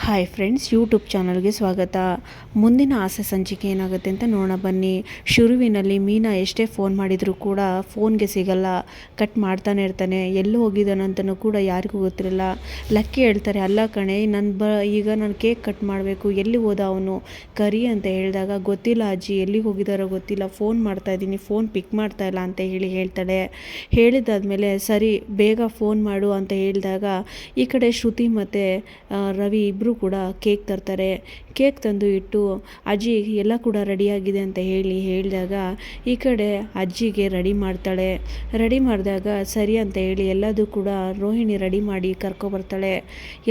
Hi friends, YouTube ಚಾನಲ್ಗೆ ಸ್ವಾಗತ. ಮುಂದಿನ ಆಸೆ ಸಂಚಿಕೆ ಏನಾಗುತ್ತೆ ಅಂತ ನೋಡೋಣ ಬನ್ನಿ. ಶುರುವಿನಲ್ಲಿ ಮೀನಾ ಎಷ್ಟೇ ಫೋನ್ ಮಾಡಿದರೂ ಕೂಡ ಫೋನ್ಗೆ ಸಿಗಲ್ಲ, ಕಟ್ ಮಾಡ್ತಾನೆ ಇರ್ತಾನೆ. ಎಲ್ಲೂ ಹೋಗಿದ್ದಾನಂತನೂ ಕೂಡ ಯಾರಿಗೂ ಗೊತ್ತಿರಲ್ಲ. ಲಕ್ಕಿ ಹೇಳ್ತಾರೆ, ಅಲ್ಲ ಕಣೆ, ಈಗ ನಾನು ಕೇಕ್ ಕಟ್ ಮಾಡಬೇಕು, ಎಲ್ಲಿ ಹೋದ ಅವನು ಕರಿ ಅಂತ ಹೇಳಿದಾಗ, ಗೊತ್ತಿಲ್ಲ ಅಜ್ಜಿ, ಎಲ್ಲಿಗೆ ಹೋಗಿದ್ದಾರೋ ಗೊತ್ತಿಲ್ಲ, ಫೋನ್ ಮಾಡ್ತಾಯಿದ್ದೀನಿ, ಫೋನ್ ಪಿಕ್ ಮಾಡ್ತಾಯಿಲ್ಲ ಅಂತ ಹೇಳ್ತಾಳೆ. ಹೇಳಿದಾದ್ಮೇಲೆ ಸರಿ ಬೇಗ ಫೋನ್ ಮಾಡು ಅಂತ ಹೇಳಿದಾಗ ಈ ಕಡೆ ಶ್ರುತಿ ಮತ್ತು ರವಿ ಇಬ್ಬರು ಕೂಡ ಕೇಕ್ ತರ್ತಾರೆ. ಕೇಕ್ ತಂದು ಇಟ್ಟು ಅಜ್ಜಿ ಎಲ್ಲ ಕೂಡ ರೆಡಿಯಾಗಿದೆ ಅಂತ ಹೇಳಿದಾಗ ಈ ಕಡೆ ಅಜ್ಜಿಗೆ ರೆಡಿ ಮಾಡ್ತಾಳೆ. ರೆಡಿ ಮಾಡಿದಾಗ ಸರಿ ಅಂತ ಹೇಳಿ ಎಲ್ಲದೂ ಕೂಡ ರೋಹಿಣಿ ರೆಡಿ ಮಾಡಿ ಕರ್ಕೊಬರ್ತಾಳೆ.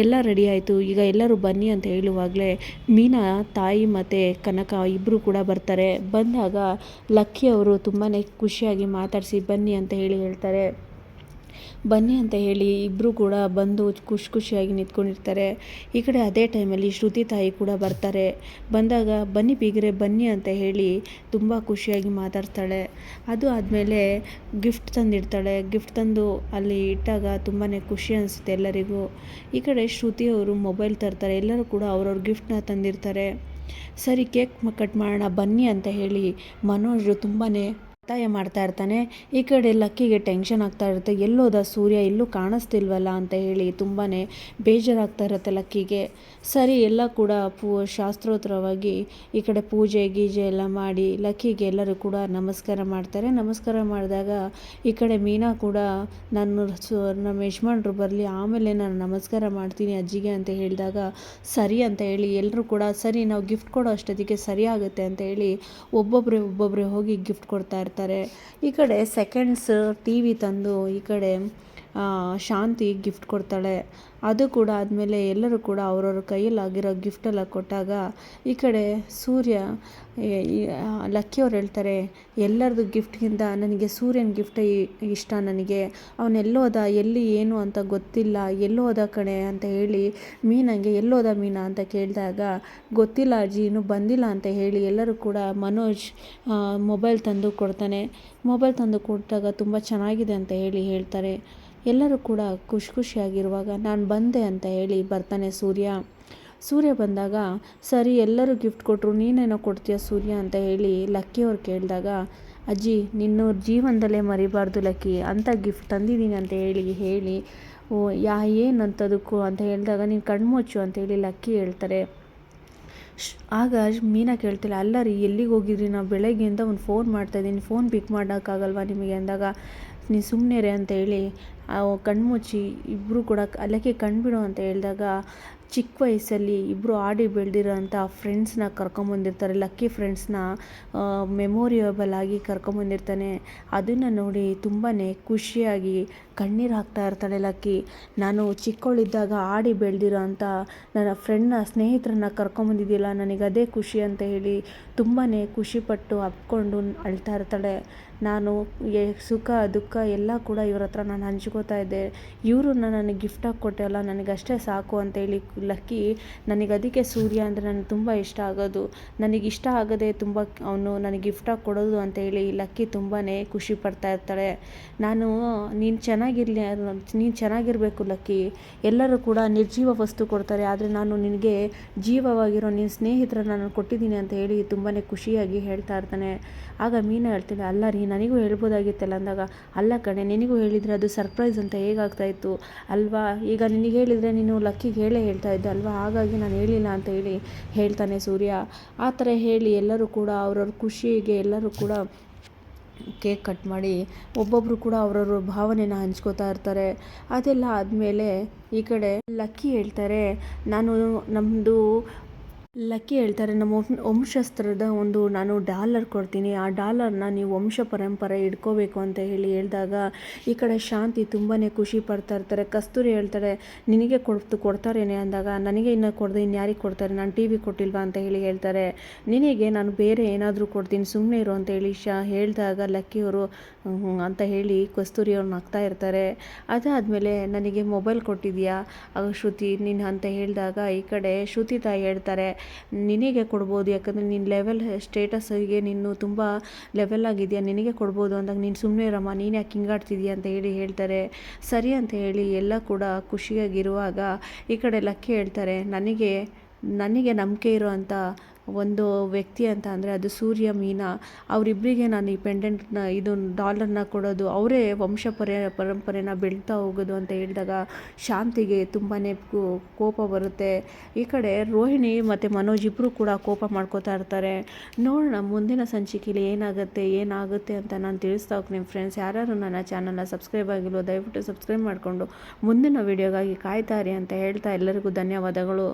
ಎಲ್ಲ ರೆಡಿ ಆಯಿತು, ಈಗ ಎಲ್ಲರೂ ಬನ್ನಿ ಅಂತ ಹೇಳುವಾಗಲೇ ಮೀನಾ ತಾಯಿ ಮತ್ತು ಕನಕ ಇಬ್ಬರು ಕೂಡ ಬರ್ತಾರೆ. ಬಂದಾಗ ಲಕ್ಕಿ ಅವರು ತುಂಬಾ ಖುಷಿಯಾಗಿ ಮಾತಾಡಿಸಿ ಬನ್ನಿ ಅಂತ ಹೇಳ್ತಾರೆ. ಬನ್ನಿ ಅಂತ ಹೇಳಿ ಇಬ್ಬರು ಕೂಡ ಬಂದು ಖುಷಿಯಾಗಿ ನಿಂತ್ಕೊಂಡಿರ್ತಾರೆ. ಈ ಕಡೆ ಅದೇ ಟೈಮಲ್ಲಿ ಶ್ರುತಿ ತಾಯಿ ಕೂಡ ಬರ್ತಾರೆ. ಬಂದಾಗ ಬನ್ನಿ ಬೀಗರೆ ಬನ್ನಿ ಅಂತ ಹೇಳಿ ತುಂಬ ಖುಷಿಯಾಗಿ ಮಾತಾಡ್ತಾಳೆ. ಅದು ಆದಮೇಲೆ ಗಿಫ್ಟ್ ತಂದಿಡ್ತಾಳೆ. ಗಿಫ್ಟ್ ತಂದು ಅಲ್ಲಿ ಇಟ್ಟಾಗ ತುಂಬಾ ಖುಷಿ ಅನಿಸುತ್ತೆ ಎಲ್ಲರಿಗೂ. ಈ ಕಡೆ ಶ್ರುತಿಯವರು ಮೊಬೈಲ್ ತರ್ತಾರೆ. ಎಲ್ಲರೂ ಕೂಡ ಅವ್ರವ್ರ ಗಿಫ್ಟನ್ನ ತಂದಿರ್ತಾರೆ. ಸರಿ ಕೇಕ್ ಕಟ್ ಮಾಡೋಣ ಬನ್ನಿ ಅಂತ ಹೇಳಿ ಮನೋಜ್ ತುಂಬಾ ಒತ್ತಾಯ ಮಾಡ್ತಾ ಇರ್ತಾನೆ. ಈ ಕಡೆ ಲಕ್ಕಿಗೆ ಟೆನ್ಷನ್ ಆಗ್ತಾ ಇರುತ್ತೆ, ಎಲ್ಲೋದ ಸೂರ್ಯ, ಎಲ್ಲೂ ಕಾಣಿಸ್ತಿಲ್ವಲ್ಲ ಅಂತ ಹೇಳಿ ತುಂಬಾ ಬೇಜಾರಾಗ್ತಾ ಇರುತ್ತೆ ಲಕ್ಕಿಗೆ. ಸರಿ ಎಲ್ಲ ಕೂಡ ಶಾಸ್ತ್ರೋತ್ತರವಾಗಿ ಈ ಕಡೆ ಪೂಜೆ ಗೀಜೆ ಎಲ್ಲ ಮಾಡಿ ಲಕ್ಕಿಗೆ ಎಲ್ಲರೂ ಕೂಡ ನಮಸ್ಕಾರ ಮಾಡ್ತಾರೆ. ನಮಸ್ಕಾರ ಮಾಡಿದಾಗ ಈ ಕಡೆ ಮೀನಾ ಕೂಡ ನಮ್ಮ ಯಜಮಾನ್ರು ಬರಲಿ ಆಮೇಲೆ ನಾನು ನಮಸ್ಕಾರ ಮಾಡ್ತೀನಿ ಅಜ್ಜಿಗೆ ಅಂತ ಹೇಳಿದಾಗ ಸರಿ ಅಂತ ಹೇಳಿ ಎಲ್ಲರೂ ಕೂಡ ಸರಿ ನಾವು ಗಿಫ್ಟ್ ಕೊಡೋ ಅಷ್ಟೊತ್ತಿಗೆ ಸರಿ ಆಗುತ್ತೆ ಅಂತ ಹೇಳಿ ಒಬ್ಬೊಬ್ಬರೇ ಹೋಗಿ ಗಿಫ್ಟ್ ಕೊಡ್ತಾ ಇರ್ತಾರೆ. ಈ ಕಡೆ ಸೆಕೆಂಡ್ಸ್ ಟಿ.ವಿ ತಂದು ಈ ಕಡೆ ಶಾಂತಿ ಗಿಫ್ಟ್ ಕೊಡ್ತಾಳೆ. ಅದು ಕೂಡ ಆದಮೇಲೆ ಎಲ್ಲರೂ ಕೂಡ ಅವ್ರವ್ರ ಕೈಯಲ್ಲಾಗಿರೋ ಗಿಫ್ಟೆಲ್ಲ ಕೊಟ್ಟಾಗ ಈ ಕಡೆ ಸೂರ್ಯ ಲಕ್ಕಿಯವ್ರು ಹೇಳ್ತಾರೆ, ಎಲ್ಲರದು ಗಿಫ್ಟ್ಗಿಂತ ನನಗೆ ಸೂರ್ಯನ ಗಿಫ್ಟೇ ಇಷ್ಟ, ನನಗೆ ಅವನೆಲ್ಲೋದ ಎಲ್ಲಿ ಏನು ಅಂತ ಗೊತ್ತಿಲ್ಲ, ಎಲ್ಲೋದ ಕಣೆ ಅಂತ ಹೇಳಿ ಮೀನಂಗೆ ಎಲ್ಲೋದ ಮೀನಾ ಅಂತ ಕೇಳಿದಾಗ ಗೊತ್ತಿಲ್ಲ ಅಜ್ಜಿ, ಇನ್ನೂ ಬಂದಿಲ್ಲ ಅಂತ ಹೇಳಿ ಎಲ್ಲರೂ ಕೂಡ ಮನೋಜ್ ಮೊಬೈಲ್ ತಂದು ಕೊಡ್ತಾನೆ. ಮೊಬೈಲ್ ತಂದು ಕೊಟ್ಟಾಗ ತುಂಬ ಚೆನ್ನಾಗಿದೆ ಅಂತ ಹೇಳ್ತಾರೆ. ಎಲ್ಲರೂ ಕೂಡ ಖುಷಿಯಾಗಿರುವಾಗ ನಾನು ಬಂದೆ ಅಂತ ಹೇಳಿ ಬರ್ತಾನೆ ಸೂರ್ಯ ಬಂದಾಗ ಸರಿ ಎಲ್ಲರೂ ಗಿಫ್ಟ್ ಕೊಟ್ಟರು, ನೀನೇನೋ ಕೊಡ್ತೀಯ ಸೂರ್ಯ ಅಂತ ಹೇಳಿ ಲಕ್ಕಿಯವ್ರು ಕೇಳಿದಾಗ ಅಜ್ಜಿ ನಿನ್ನ ಜೀವನದಲ್ಲೇ ಮರಿಬಾರ್ದು ಲಕ್ಕಿ, ಅಂಥ ಗಿಫ್ಟ್ ತಂದಿದ್ದೀನಿ ಅಂತ ಹೇಳಿ ಏನಂತದಕ್ಕೂ ಅಂತ ಹೇಳಿದಾಗ ನೀನು ಕಣ್ಮುಚ್ಚು ಅಂತೇಳಿ ಲಕ್ಕಿ ಹೇಳ್ತಾರೆ. ಆಗ ಮೀನಾ ಕೇಳ್ತಿಲ್ಲ, ಅಲ್ಲ ರೀ ಎಲ್ಲಿಗೆ ಹೋಗಿದ್ರಿ, ನಾವು ಬೆಳಗ್ಗೆಯಿಂದ ಒಂದು ಫೋನ್ ಮಾಡ್ತಾಯಿದ್ದೀನಿ, ಫೋನ್ ಪಿಕ್ ಮಾಡೋಕ್ಕಾಗಲ್ವಾ ನಿಮಗೆ ಅಂದಾಗ ನೀನು ಸುಮ್ಮನೆ ರೇ ಅಂತ ಹೇಳಿ ಕಣ್ಮುಚ್ಚಿ ಇಬ್ಬರು ಕೂಡ ಅಲ್ಲಕ್ಕೆ ಕಣ್ಬಿಡು ಅಂತ ಹೇಳಿದಾಗ ಚಿಕ್ಕ ವಯಸ್ಸಲ್ಲಿ ಇಬ್ಬರು ಆಡಿ ಬೆಳೆದಿರೋ ಅಂಥ ಫ್ರೆಂಡ್ಸ್ನ ಕರ್ಕೊಂಬಂದಿರ್ತಾರೆ. ಲಕ್ಕಿ ಫ್ರೆಂಡ್ಸ್ನ ಮೆಮೊರಿಯಬಲ್ ಆಗಿ ಕರ್ಕೊಂಬಂದಿರ್ತಾನೆ. ಅದನ್ನು ನೋಡಿ ತುಂಬಾ ಖುಷಿಯಾಗಿ ಕಣ್ಣೀರು ಹಾಕ್ತಾ ಇರ್ತಾಳೆ ಲಕ್ಕಿ. ನಾನು ಚಿಕ್ಕವಳಿದ್ದಾಗ ಆಡಿ ಬೆಳೆದಿರೋ ಅಂಥ ನನ್ನ ಸ್ನೇಹಿತರನ್ನ ಕರ್ಕೊಂಬಂದಿದ್ದಿಲ್ಲ, ನನಗೆ ಅದೇ ಖುಷಿ ಅಂತ ಹೇಳಿ ತುಂಬಾ ಖುಷಿಪಟ್ಟು ಅಪ್ಕೊಂಡು ಅಳ್ತಾ ಇರ್ತಾಳೆ. ನಾನು ಸುಖ ದುಃಖ ಎಲ್ಲ ಕೂಡ ಇವ್ರ ಹತ್ರ ನಾನು ಹಂಚ್ಕೋತಾ ಇದ್ದೆ, ಇವರು ನನಗೆ ಗಿಫ್ಟಾಗಿ ಕೊಟ್ಟೆಲ್ಲ, ನನಗಷ್ಟೇ ಸಾಕು ಅಂತೇಳಿ ಲಕ್ಕಿ ನನಗೆ ಅದಕ್ಕೆ ಸೂರ್ಯ ಅಂದರೆ ನನಗೆ ತುಂಬ ಇಷ್ಟ ಆಗೋದು, ನನಗಿಷ್ಟ ಆಗದೆ ತುಂಬ ಅವನು ನನಗೆ ಗಿಫ್ಟಾಗಿ ಕೊಡೋದು ಅಂತೇಳಿ ಲಕ್ಕಿ ತುಂಬಾ ಖುಷಿ ಪಡ್ತಾ ಇರ್ತಾಳೆ. ನೀನು ಚೆನ್ನಾಗಿರಬೇಕು ಲಕ್ಕಿ, ಎಲ್ಲರೂ ಕೂಡ ನಿರ್ಜೀವ ವಸ್ತು ಕೊಡ್ತಾರೆ, ಆದರೆ ನಾನು ನಿನಗೆ ಜೀವವಾಗಿರೋ ನಿನ್ನ ಸ್ನೇಹಿತರ ನಾನು ಕೊಟ್ಟಿದ್ದೀನಿ ಅಂತ ಹೇಳಿ ತುಂಬಾ ಖುಷಿಯಾಗಿ ಹೇಳ್ತಾ ಇರ್ತಾನೆ. ಆಗ ಮೀನಾ ಹೇಳ್ತಾಳೆ, ಅಲ್ಲ ರೀ ನನಗೂ ಹೇಳ್ಬೋದಾಗಿತ್ತಲ್ಲ ಅಂದಾಗ, ಅಲ್ಲ ಕಣೆ ನಿನಗೂ ಹೇಳಿದರೆ ಅದು ಸರ್ಪ್ರೈಸ್ ಅಂತ ಹೇಗಾಗ್ತಾಯಿತ್ತು ಅಲ್ವಾ, ಈಗ ನಿನಗೆ ಹೇಳಿದರೆ ನೀನು ಲಕ್ಕಿಗೆ ಹೇಳ್ತಾ ಇದ್ದೆ ಅಲ್ವಾ, ಹಾಗಾಗಿ ನಾನು ಹೇಳಿಲ್ಲ ಅಂತ ಹೇಳಿ ಹೇಳ್ತಾನೆ ಸೂರ್ಯ. ಆ ಥರ ಹೇಳಿ ಎಲ್ಲರೂ ಕೂಡ ಅವ್ರವ್ರ ಖುಷಿಗೆ ಎಲ್ಲರೂ ಕೂಡ ಕೇಕ್ ಕಟ್ ಮಾಡಿ ಒಬ್ಬೊಬ್ಬರು ಕೂಡ ಅವ್ರವ್ರ ಭಾವನೆನ ಹಂಚ್ಕೋತಾ ಇರ್ತಾರೆ. ಅದೆಲ್ಲ ಆದಮೇಲೆ ಈ ಕಡೆ ಲಕ್ಕಿ ಹೇಳ್ತಾರೆ, ನಮ್ಮ ವಂಶಸ್ಥರದ ನಾನು $1 ಕೊಡ್ತೀನಿ, ಆ $1 ನೀವು ವಂಶ ಪರಂಪರೆ ಇಟ್ಕೋಬೇಕು ಅಂತ ಹೇಳಿದಾಗ ಈ ಕಡೆ ಶಾಂತಿ ತುಂಬಾ ಖುಷಿ ಪಡ್ತಾ ಇರ್ತಾರೆ. ಕಸ್ತೂರಿ ಹೇಳ್ತಾಳೆ, ನಿನಗೆ ಕೊಡ್ತಾರೇನೆ ಅಂದಾಗ, ನನಗೆ ಇನ್ನೂ ಕೊಡದೆ ಇನ್ಯಾರಿಗೆ ಕೊಡ್ತಾರೆ, ನಾನು ಟಿ.ವಿ ಕೊಟ್ಟಿಲ್ವಾ ಅಂತ ಹೇಳ್ತಾರೆ. ನಿನಗೆ ನಾನು ಬೇರೆ ಏನಾದರೂ ಕೊಡ್ತೀನಿ ಸುಮ್ಮನೆ ಇರು ಅಂತ ಹೇಳಿ ಹೇಳಿದಾಗ ಲಕ್ಕಿಯವರು ಅಂತ ಹೇಳಿ ಕಸ್ತೂರಿ ಅವ್ರು ನಗ್ತಾ ಇರ್ತಾರೆ. ಅದಾದಮೇಲೆ ನನಗೆ ಮೊಬೈಲ್ ಕೊಟ್ಟಿದ್ಯಾ ಶ್ರುತಿ ನೀನು ಅಂತ ಹೇಳಿದಾಗ ಈ ಕಡೆ ಶ್ರುತಿ ತಾಯಿ ಹೇಳ್ತಾರೆ, ನಿನಗೆ ಕೊಡ್ಬೋದು, ಯಾಕಂದರೆ ನಿನ್ನ ಲೆವೆಲ್ ಸ್ಟೇಟಸ್ಸಿಗೆ ನೀನು ತುಂಬ ಲೆವೆಲ್ ಆಗಿದೆಯಾ, ನಿನಗೆ ಕೊಡ್ಬೋದು ಅಂದಾಗ ನೀನು ಸುಮ್ಮನೆ ಇರಮ್ಮ, ನೀನು ಯಾಕೆ ಹಿಂಗಾಡ್ತಿದೀಯ ಅಂತ ಹೇಳಿ ಹೇಳ್ತಾರೆ. ಸರಿ ಅಂತ ಹೇಳಿ ಎಲ್ಲ ಕೂಡ ಖುಷಿಯಾಗಿರುವಾಗ ಈ ಕಡೆ ಲಕ್ಕಿ ಹೇಳ್ತಾರೆ, ನನಗೆ ನಂಬಿಕೆ ಇರೋ ಅಂಥ ಒಂದು ವ್ಯಕ್ತಿ ಅಂತ ಅಂದರೆ ಅದು ಸೂರ್ಯ ಮೀನಾ, ಅವರಿಬ್ಬರಿಗೆ ನಾನು ಈ ಪೆಂಡೆಂಟ್ನ ಇದು ಡಾಲರ್ನ ಕೊಡೋದು, ಅವರೇ ಪರಂಪರೆನ ಬೆಳೀತಾ ಹೋಗೋದು ಅಂತ ಹೇಳಿದಾಗ ಶಾಂತಿಗೆ ತುಂಬಾ ಕೋಪ ಬರುತ್ತೆ. ಈ ಕಡೆ ರೋಹಿಣಿ ಮತ್ತು ಮನೋಜ್ ಇಬ್ಬರು ಕೂಡ ಕೋಪ ಮಾಡ್ಕೋತಾ ಇರ್ತಾರೆ. ನೋಡೋಣ ಮುಂದಿನ ಸಂಚಿಕೆಯಲ್ಲಿ ಏನಾಗುತ್ತೆ ಅಂತ ನಾನು ತಿಳಿಸ್ತಾ ಹೋಗ್ತೀನಿ ಫ್ರೆಂಡ್ಸ್. ಯಾರು ನನ್ನ ಚಾನಲ್ನ ಸಬ್ಸ್ಕ್ರೈಬ್ ಆಗಿಲ್ವೋ ದಯವಿಟ್ಟು ಸಬ್ಸ್ಕ್ರೈಬ್ ಮಾಡಿಕೊಂಡು ಮುಂದಿನ ವೀಡಿಯೋಗಾಗಿ ಕಾಯ್ತಾರಿ ಅಂತ ಹೇಳ್ತಾ ಎಲ್ಲರಿಗೂ ಧನ್ಯವಾದಗಳು.